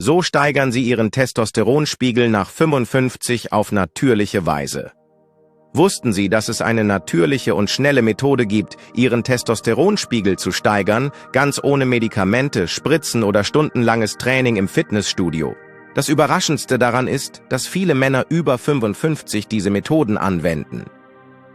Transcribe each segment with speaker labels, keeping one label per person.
Speaker 1: So steigern Sie Ihren Testosteronspiegel nach 55 auf natürliche Weise. Wussten Sie, dass es eine natürliche und schnelle Methode gibt, Ihren Testosteronspiegel zu steigern, ganz ohne Medikamente, Spritzen oder stundenlanges Training im Fitnessstudio? Das Überraschendste daran ist, dass viele Männer über 55 diese Methoden anwenden.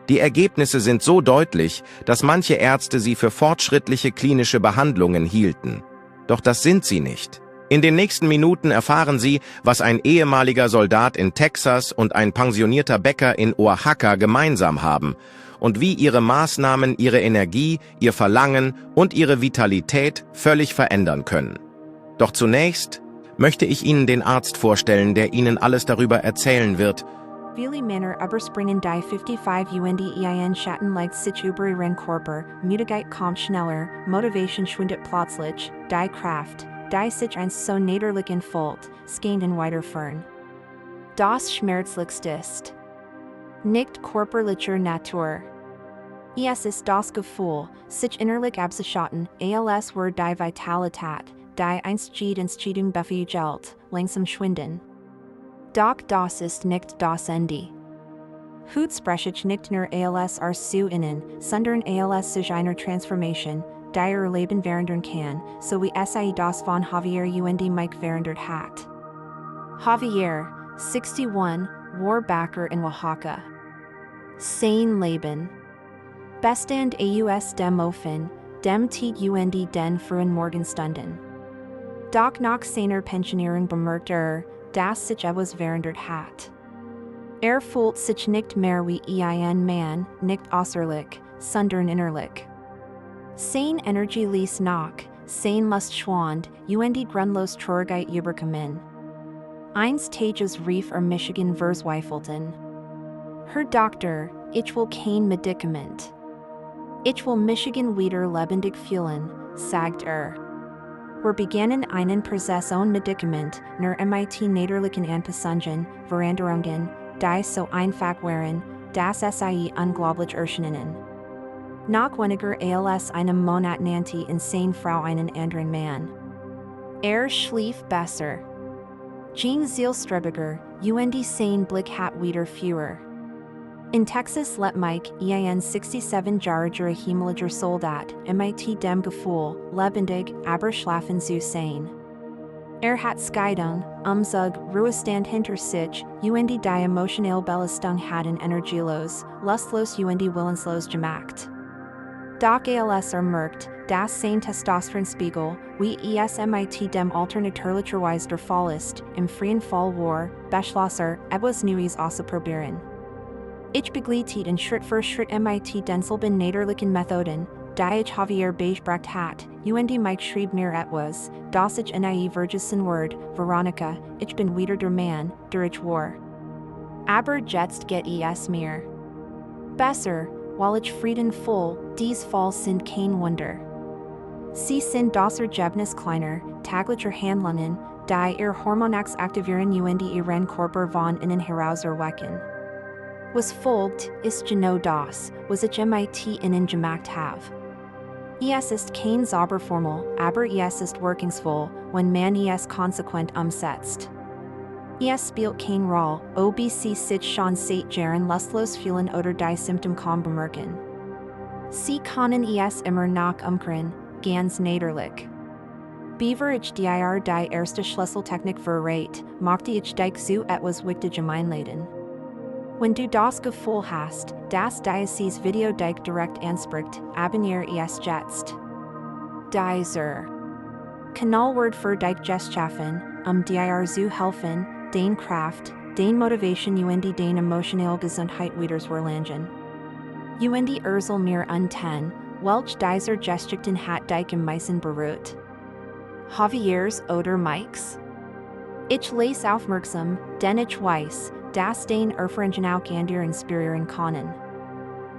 Speaker 1: Die Ergebnisse sind so deutlich, dass manche Ärzte sie für fortschrittliche klinische Behandlungen hielten. Doch das sind sie nicht. In den nächsten Minuten erfahren Sie, was ein ehemaliger Soldat in Texas und ein pensionierter Bäcker in Oaxaca gemeinsam haben und wie ihre Maßnahmen ihre Energie, ihr Verlangen und ihre Vitalität völlig verändern können. Doch zunächst möchte ich Ihnen den Arzt vorstellen, der Ihnen alles darüber erzählen wird.
Speaker 2: Viele Männer überspringen die 55 UNDEIN Schatten leicht sich über ihren Körper, Müdigkeit kommt schneller, Motivation schwindet plötzlich, die Kraft, die sich einst so natürlich entfaltet, scheint in weiter Fern. Das schmerzlichste ist nicht körperlicher Natur. Es ist das Gefühl, sich innerlich abzuschotten, als were die Vitalität, die einst Entscheidung befähigt, langsam schwinden. Doch das ist nicht das Ende. Hut spreche ich nicht nur als zu innen, sondern als sich einer Transformation, die ihr Leben verändern kann, so wie es das von Javier Mike verändert hat. Javier, 61, war Bäcker in Oaxaca. Sein Leben bestand aus dem Ofen, dem Tiet den frühen Morgenstunden. Doch nach seiner Pensionierung bemerkte dass sich etwas verändert hat. Fühlt sich nicht mehr wie ein Mann, nicht äußerlich, sondern innerlich. Sein Energie ließ nach, sein Lust schwand, grundlos Traurigkeit überkommen. Eines Tages rief Michigan verzweifelten. Herr Doktor, ich will kein Medikament. Ich will Michigan wieder lebendig fühlen, sagt Wir begannen einen Prozess ohne Medikament, nur natürlichen Anpassungen, Veränderungen, die so einfach waren, dass sie unglaublich erschienen. Nach weniger als einem Monat nannte seine Frau einen anderen Mann. Schlief besser. Jean zielstrebiger, sein Blick hat wieder Führer. In Texas let Mike, 67-jähriger himmlischer Soldat, mit dem Gefühl, lebendig, aber schlafen zu sein. Hat Scheidung, Umzug, Ruhestand hinter sich, die emotionelle Belastung hatten energielos, lustlos willenslos gemacht. Doch als merkt, dass sein Testosteronspiegel, wie es mit dem alternatürlicherweise der Fall ist, im freien Fall war, beschloss etwas Neues auszuprobieren. Ich begleitet Schritt für Schritt mit denselben natürlichen Methoden, die ich Javier beigebracht hat, Mike schrieb mir etwas, das ich in eine vergessen Wort, Verónica, ich bin wieder der Mann, der ich war. Aber jetzt geht es mir besser, weil ich Frieden voll, dies Fall sind kein Wunder. Sie sind das Ergebnis kleiner, täglicher Handlungen, die ihr Hormonax aktivieren ihren Körper von innen heraus erwecken. Was folgt, ist genau das, was ich mit innen gemacht habe. Es ist kein Zauberformel, aber es ist wirkungsvoll, wenn man es konsequent umsetzt. Es spielt keine Rolle, ob Sie sich schon seit Jahren lustlos fühlen oder die Symptome bemerken. Sie können es immer noch umkehren, ganz natürlich. Beaver ich die erste Schlüsseltechnik verrät, möchte ich dich zu etwas Wichtigem einladen. Wenn du das Gefühl hast, dass dieses Video dich direkt anspricht, abonniere es jetzt. Dieser Kanal wird für dich geschaffen, dir zu helfen, den Kraft, den Motivation den emotionelle Gesundheit wieder zu erlangen. Soll mir unten, welch dieser Geschichten hat dich am meisten berührt. Javiers oder Mikes? Ich lese aufmerksam, denn ich weiß, dass den Erfahrungen auch andere inspirieren können.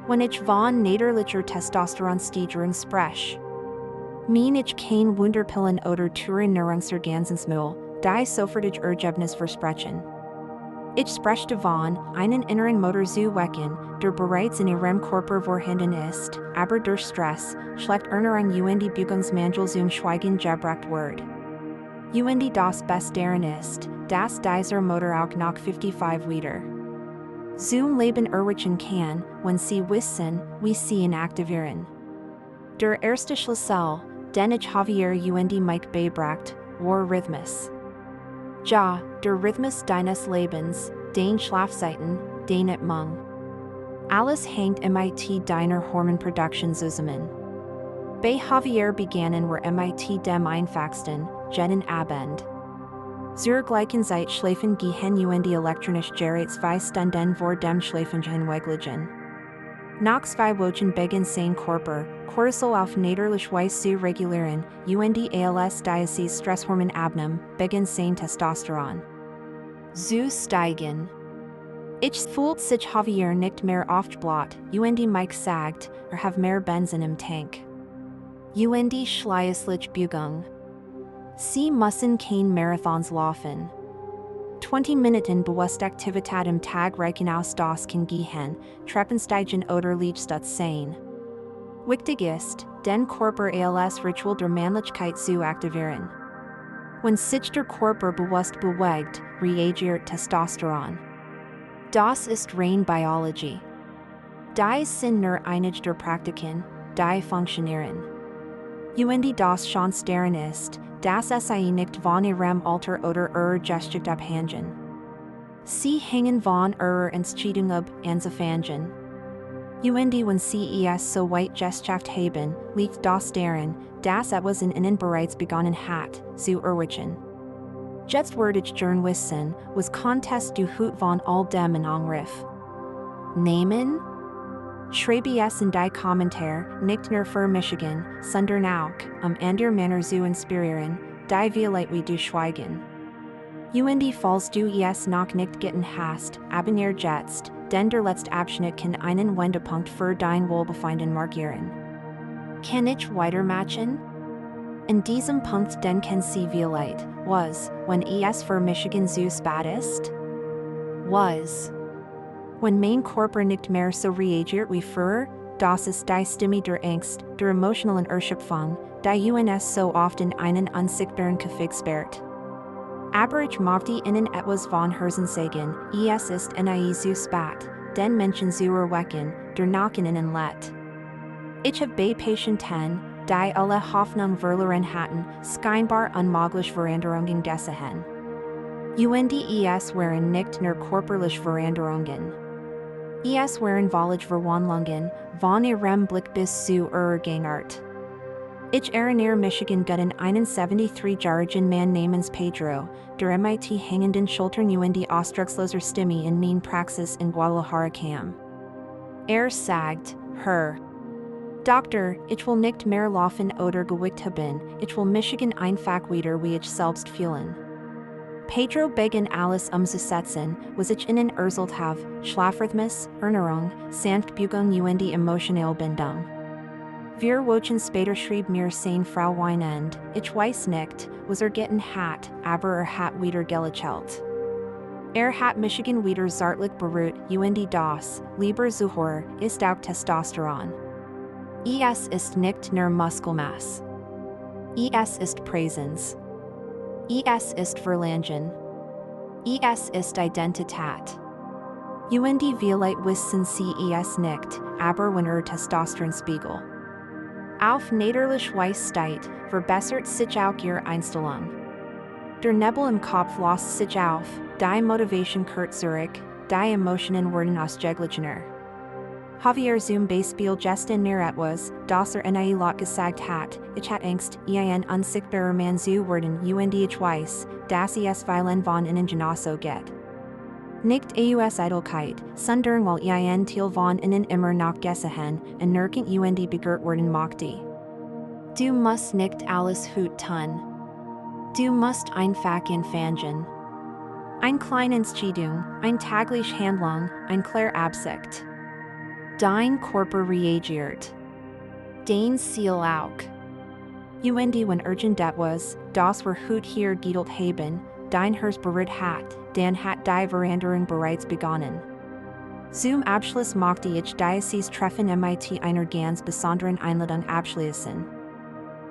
Speaker 2: Wenn ich von natürlicher Testosteronsteigerung spreche, meine ich kein Wunderpillen oder teuren Nahrungsergänzungsmittel, die sofortig Ergebnis versprechen. Ich spreche davon, einen inneren Motor zu wecken, der bereits in Ihrem Körper vorhanden ist, aber durch Stress, schlecht Ernährung Bewegungsmangel zum Schweigen gebracht wird. Und das Besterin ist, dass dieser Motor auch nach 55 wieder. Zum Leben erwischen kann, wenn Sie wissen, wie Sie ihn aktivieren. Der erste Schlüssel, den ich Javier und Mike beibracht, war Rhythmus. Ja, der Rhythmus deines Lebens, den Schlafzeiten, den Atmung. Alles hängt mit deiner Hormonproduktion zusammen. Bei Javier begannen wir mit dem einfachsten, jeden Abend. Zur gleichen Zeit schlafen gehen und elektronisch Geräte 2 Stunden vor dem Schlafengehen weglichen. Nach 2 Wochen beginnt sein Körper, Cortisol auf natürliche Weise zu regulieren, und als dieses Stresshormon abnimmt, beginnt sein Testosteron zu steigen. Ich fühlt sich Javier nicht mehr oft blatt, und Mike sagt, have mehr Benzin im Tank. Und schließlich Bewegung. Sie müssen kein Marathons laufen. 20 Minuten Bewusstaktivität im Tag reichen aus, das kann gehen, Treppensteigen oder Liegestütz sein. Wichtig ist, den Körper als Ritual der Männlichkeit zu aktivieren. Wenn sich der Körper bewusst bewegt, reagiert Testosteron. Das ist rein Biologie. Die sind nur einige der Praktiken, die funktionieren. Und das Chance darin ist, dass es nicht von ihrem Alter oder Geschlecht abhängen. Sie hängen von ihrer Entscheidung ab, anzufangen. Und wenn Sie es so weit geschafft haben, liegt das darin, dass etwas in Ihnen bereits begonnen hat, zu erwischen. Jetzt werde ich gern wissen, was Contest du Hut von all dem in Angriff nehmen? Schreibe es in die Kommentar, nicht nur für Michigan, sondern auch, andere Männer zu inspirieren, die vielleicht wie du schweigen. Und falls du es noch nicht getan hast, abonniere jetzt, denn der letzte Abschnitt kann einen Wendepunkt für dein Wohlbefinden markieren. Kann ich weitermachen? In diesem Punkt denken Sie vielleicht, was, wenn es für Michigan zu spät ist? Was? Wenn mein Körper nicht mehr so reagiert wie früher, das ist die Stimme der Angst, der emotionalen Erschöpfung, die uns so oft in einen unsichtbaren Käfig sperrt. Aber ich möchte Ihnen etwas von Herzen sagen, es ist nie zu spät, den Menschen zu erwecken, der noch in Ihnen lebt. Ich habe bei Patienten, die alle Hoffnung verloren hatten, scheinbar unmögliche Veränderungen gesehen. Und es waren nicht nur körperliche Veränderungen. Es waren wahrlich Verwandlungen, von ihrem Blick bis zu ihrer Gangart. Ich erinnere Michigan guten 73-jährigen Mann namens Pedro, der mit hängenden Schultern und ausdrucksloser Stimme in mein Praxis in Guadalajara kam. Sagt, Herr Doktor, ich will nicht mehr laufen oder Gewicht haben, ich will Michigan einfach wieder wie ich selbst fühlen. Pedro begann alles umzusetzen, was ich ihnen erzählt habe, Schlafrhythmus, Ernährung, Sanftbewegung und emotionale Bindung. 4 Wochen später schrieb mir seine Frau weinend, ich weiß nicht, was getan hat, aber hat wieder gelächelt. Hat Michigan wieder zärtlich berührt und das, lieber Zuhörer, ist auch Testosteron. Es ist nicht nur Muskelmasse. Es ist Präsenz. Es ist Verlangen. Es ist Identität. Und vielleicht wissen Sie es nicht, aber wenn Testosteronspiegel auf natürlich Weise steigt, verbessert sich auch Ihre Einstellung. Der Nebel im Kopf löst sich auf, die Motivation kehrt zurück, die Emotionen werden ausgeglichener. Javier zum Beispiel gestern mir etwas, das nie laut gesagt hat, ich hat Angst, ein unsichtbarer Mann zu werden und ich weiß, dass es vielen von Ihnen genauso geht. Nicht aus Eitelkeit, sondern weil ein Teil von Ihnen immer noch gesehen, und nirgend und begehrt werden möchte. Du musst nicht alles gut tun. Du musst einfach anfangen. Eine kleine Entscheidung, eine tägliche Handlung, eine klare Absicht. Dein Körper reagiert. Dein Ziel auch. Und wenn urgent etwas, das wir gut hier geduld haben, dein Herz berührt hat, dann hat die Veränderung bereits begonnen. Zum Abschluss möchte ich dieses Treffen mit einer ganz besonderen Einladung abschließen.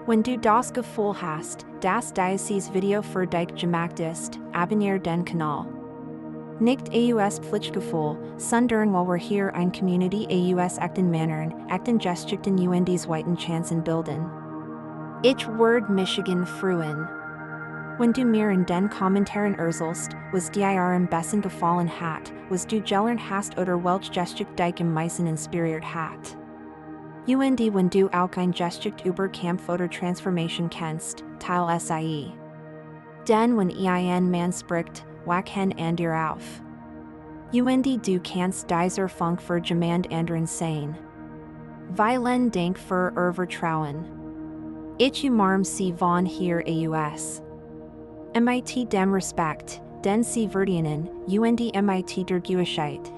Speaker 2: Wenn du das Gefühl hast, dass dieses Video für dich gemacht ist, abonniere den Kanal. Nicht aus Pflichtgefühl, sondern weil wir hier eine Community aus echten Männern, echten Geschichten und zweiten Chancen bilden. Ich würde mich freuen. Wenn du mir in den Kommentaren erzählst, was dir am besten gefallen hat, was du gelernt hast oder welche Geschichte dich am meisten inspiriert hat. Und wenn du auch ein Geschichte über Kampf oder Transformation kennst, teile Sie. Denn wenn ein Mann spricht, wachen andere auf. Und du kannst dieser Funk für jemand anderen sein. Vielen Dank für Ihr Vertrauen. Ich umarme Sie von hier aus. MIT dem Respekt, den Sie verdienen, und MIT der Gewissheit,